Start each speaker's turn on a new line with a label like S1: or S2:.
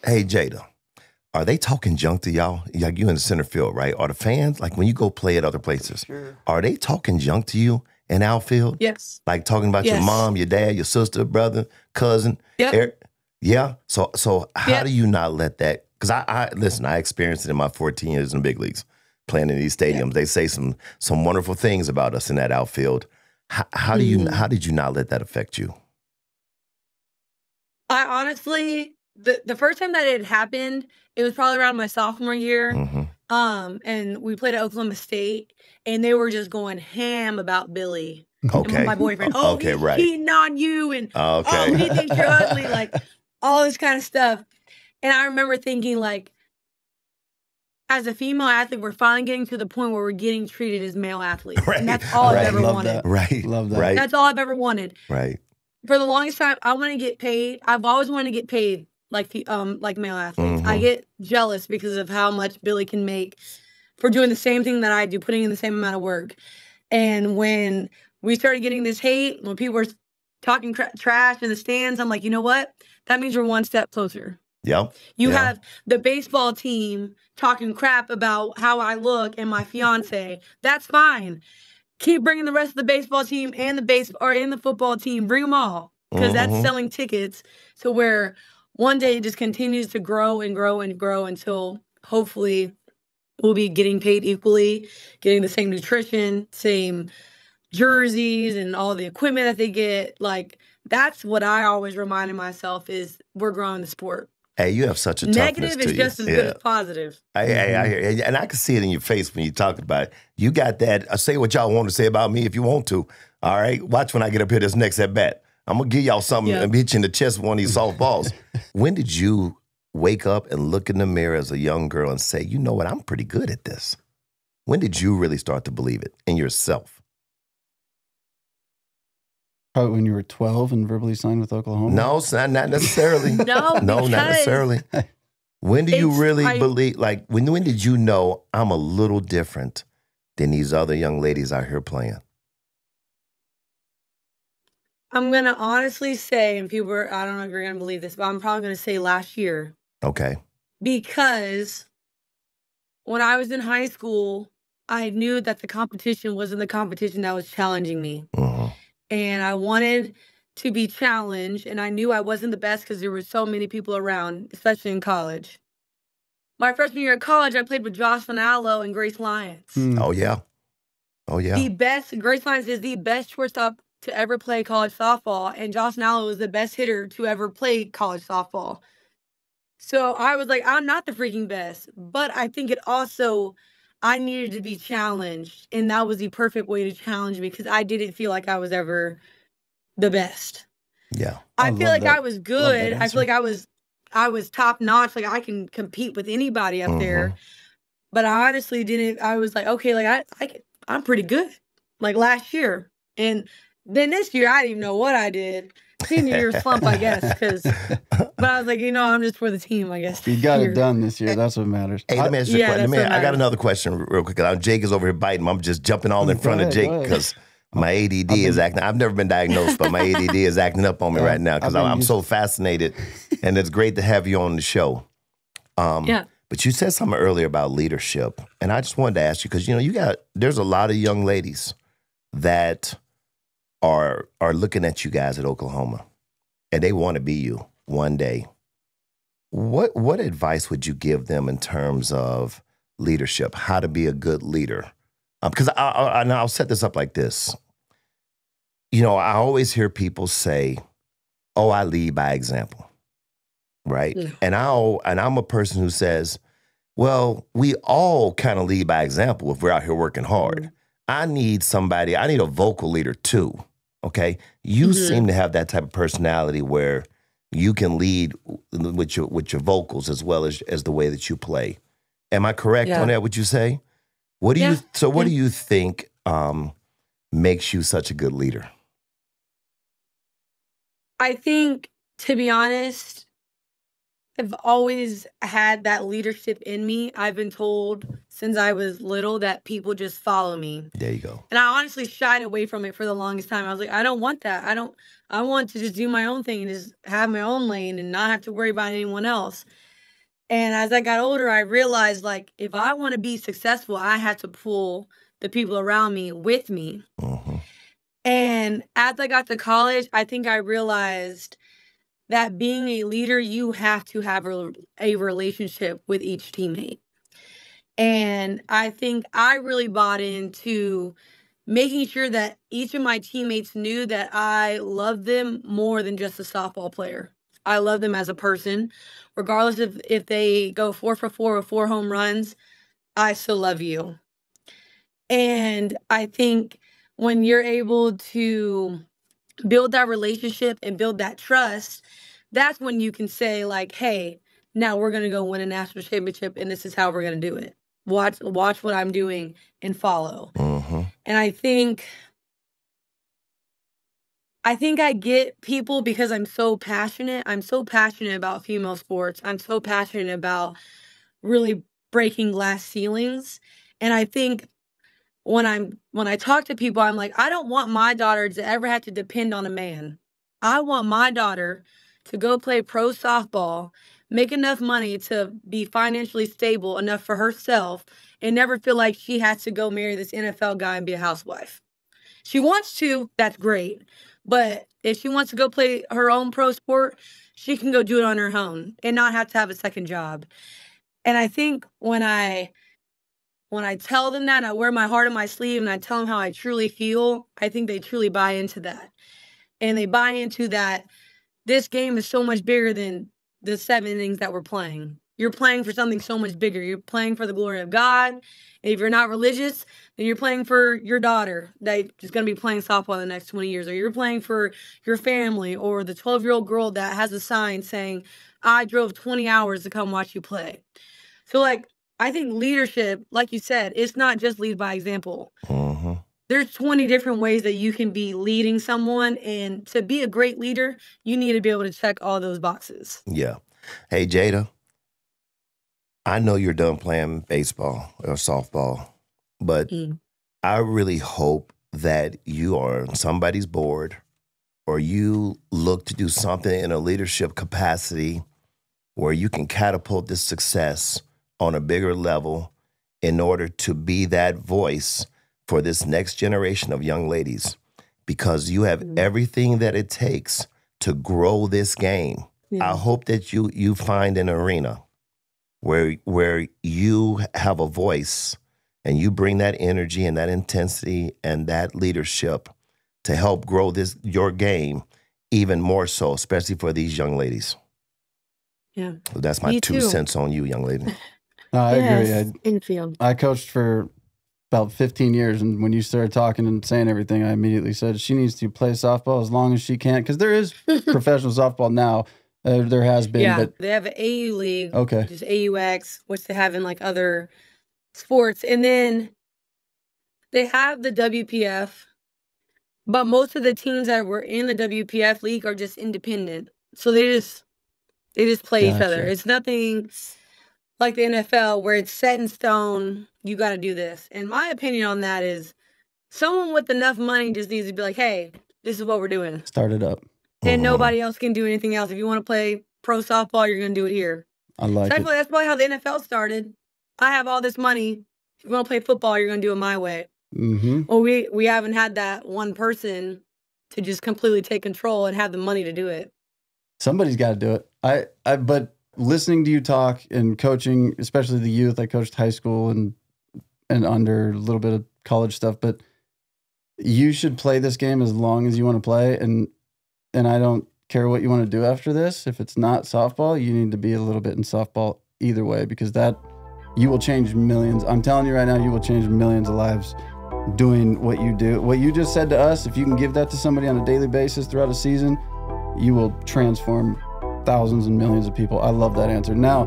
S1: Hey, Jayda, are they talking junk to y'all? Like you in the center field, right? Are the fans, like when you go play at other places,
S2: Sure.
S1: are they talking junk to you in outfield?
S2: Yes.
S1: Like talking about your
S2: Yes.
S1: mom, your dad, your sister, brother, cousin?
S2: Yep.
S1: Yeah? So how
S2: Yep.
S1: do you not let that, because listen, I experienced it in my 14 years in the big leagues, playing in these stadiums. They say some wonderful things about us in that outfield. How did you not let that affect you?
S2: I honestly, the first time that it happened, it was probably around my sophomore year.
S1: Mm-hmm.
S2: And we played at Oklahoma State, and they were just going ham about Billy.
S1: Okay.
S2: And my boyfriend. Oh,
S1: Okay,
S2: he's
S1: right.
S2: cheating on you, and
S1: Okay.
S2: oh, he thinks you're ugly, like all this kind of stuff. And I remember thinking, like, as a female athlete, we're finally getting to the point where we're getting treated as male athletes.
S1: Right.
S2: And that's all I've
S1: Right.
S2: ever
S3: Love
S2: wanted.
S3: that.
S1: Right.
S3: Love that.
S1: Right.
S2: That's all I've ever wanted.
S1: Right.
S2: For the longest time, I want to get paid. I've always wanted to get paid like male athletes. I
S1: Mhm.
S2: get jealous because of how much Billy can make for doing the same thing that I do, putting in the same amount of work. And when we started getting this hate, when people were talking trash in the stands, I'm like, you know what? That means we're one step closer.
S1: Yep.
S2: You
S1: Yeah.
S2: have the baseball team talking crap about how I look and my fiance. That's fine. Keep bringing the rest of the baseball team and the football team. Bring them all, because that's
S1: Mhm.
S2: selling tickets to where one day it just continues to grow and grow and grow until hopefully we'll be getting paid equally, getting the same nutrition, same jerseys, and all the equipment that they get. Like, that's what I always reminded myself is we're growing the sport.
S1: Hey, you have such a toughness
S2: Negative
S1: to
S2: is
S1: you.
S2: just as good as positive.
S1: I hear you. And I can see it in your face when you talk about it. You got that. Say what y'all want to say about me if you want to. All right? Watch when I get up here this next at bat. I'm going to give y'all something and hit you in the chest with one of these softballs. When did you wake up and look in the mirror as a young girl and say, you know what, I'm pretty good at this? When did you really start to believe it in yourself?
S3: Probably when you were 12 and verbally signed with Oklahoma?
S1: No, not necessarily.
S2: No,
S1: not necessarily. When do you really believe, like, when did you know I'm a little different than these other young ladies out here playing?
S2: I'm going to honestly say, and people are, I don't know if you're going to believe this, but I'm probably going to say last year.
S1: Okay.
S2: Because when I was in high school, I knew that the competition wasn't the competition that was challenging me.
S1: Mm-hmm.
S2: And I wanted to be challenged, and I knew I wasn't the best because there were so many people around, especially in college. My freshman year of college, I played with Jocelyn Allo and Grace Lyons.
S1: Oh, yeah. Oh, yeah.
S2: Grace Lyons is the best shortstop to ever play college softball, and Jocelyn Allo was the best hitter to ever play college softball. So I was like, I'm not the freaking best, but I think I needed to be challenged, and that was the perfect way to challenge me because I didn't feel like I was ever the best.
S1: Yeah.
S2: I feel like I was good. I feel like I was top notch. Like I can compete with anybody up there. But I honestly didn't. I was like, okay, like I'm pretty good. Like last year, and then this year I didn't even know what I did. Senior year slump, I guess. But I was like, I'm just for the team, I guess.
S3: You got it done this year. That's what matters.
S1: Hey, let me ask you a question. I got another question real quick. Jake is over here biting. I'm just jumping all in front of Jake because my ADD is acting. I've never been diagnosed, but my ADD is acting up on me right now because I'm so fascinated, and it's great to have you on the show. But you said something earlier about leadership, and I just wanted to ask you because there's a lot of young ladies that are looking at you guys at Oklahoma, and they want to be you one day. What advice would you give them in terms of leadership? How to be a good leader? Because I'll set this up like this. I always hear people say, "Oh, I lead by example," right? Yeah. And I'm a person who says, "Well, we all kind of lead by example if we're out here working hard." I need a vocal leader too. Okay, you seem to have that type of personality where you can lead with your vocals as well as the way that you play. Am I correct on that? Would you say? What do you think makes you such a good leader?
S2: I think, to be honest, I've always had that leadership in me. I've been told since I was little that people just follow me.
S1: There you go.
S2: And I honestly shied away from it for the longest time. I was like, I don't want that. I want to just do my own thing and just have my own lane and not have to worry about anyone else. And as I got older, I realized, like, if I want to be successful, I had to pull the people around me with me. And as I got to college, I think I realized that being a leader, you have to have a relationship with each teammate. And I think I really bought into making sure that each of my teammates knew that I loved them more than just a softball player. I love them as a person. Regardless of if they go 4 for 4 with 4 home runs, I still love you. And I think when you're able to build that relationship and build that trust, that's when you can say, like, hey, now we're going to go win a national championship, and this is how we're going to do it. Watch what I'm doing and follow. And I think I get people because I'm so passionate. I'm so passionate about female sports. I'm so passionate about really breaking glass ceilings. And I think when I talk to people, I'm like, I don't want my daughter to ever have to depend on a man. I want my daughter to go play pro softball, make enough money to be financially stable enough for herself, and never feel like she has to go marry this NFL guy and be a housewife. She wants to, that's great. But if she wants to go play her own pro sport, she can go do it on her own and not have to have a second job. And I think when I tell them that, and I wear my heart on my sleeve and I tell them how I truly feel, I think they truly buy into that. And they buy into that this game is so much bigger than the 7 innings that we're playing. You're playing for something so much bigger. You're playing for the glory of God. And if you're not religious, then you're playing for your daughter that is going to be playing softball in the next 20 years. Or you're playing for your family or the 12-year-old girl that has a sign saying, I drove 20 hours to come watch you play. So, like, I think leadership, like you said, it's not just lead by example. There's 20 different ways that you can be leading someone. And to be a great leader, you need to be able to check all those boxes.
S1: Yeah. Hey, Jayda, I know you're done playing baseball or softball, but I really hope that you are on somebody's board or you look to do something in a leadership capacity where you can catapult this success on a bigger level in order to be that voice for this next generation of young ladies, because you have everything that it takes to grow this game. I hope that you find an arena where you have a voice and you bring that energy and that intensity and that leadership to help grow your game even more so, especially for these young ladies.
S2: Yeah.
S1: So that's my 2 cents on you, young lady.
S3: No, I agree.
S2: Infield.
S3: I coached for about 15 years, and when you started talking and saying everything, I immediately said she needs to play softball as long as she can, because there is professional softball now. There has been, but
S2: they have an AU league,
S3: okay,
S2: just AUX, which they have in like other sports, and then they have the WPF, but most of the teams that were in the WPF league are just independent, so they just play each other. It's nothing like the NFL where it's set in stone. You got to do this. And my opinion on that is someone with enough money just needs to be like, hey, this is what we're doing. Start it up. And nobody else can do anything else. If you want to play pro softball, you're going to do it here. I like it. That's probably how the NFL started. I have all this money. If you want to play football, you're going to do it my way. Well, we haven't had that one person to just completely take control and have the money to do it. Somebody's got to do it. But listening to you talk and coaching, especially the youth, I coached high school and under a little bit of college stuff, but you should play this game as long as you want to play. And I don't care what you want to do after this. If it's not softball, you need to be a little bit in softball either way, because you will change millions. I'm telling you right now, you will change millions of lives doing what you do. What you just said to us, if you can give that to somebody on a daily basis throughout a season, you will transform thousands and millions of people. I love that answer. Now,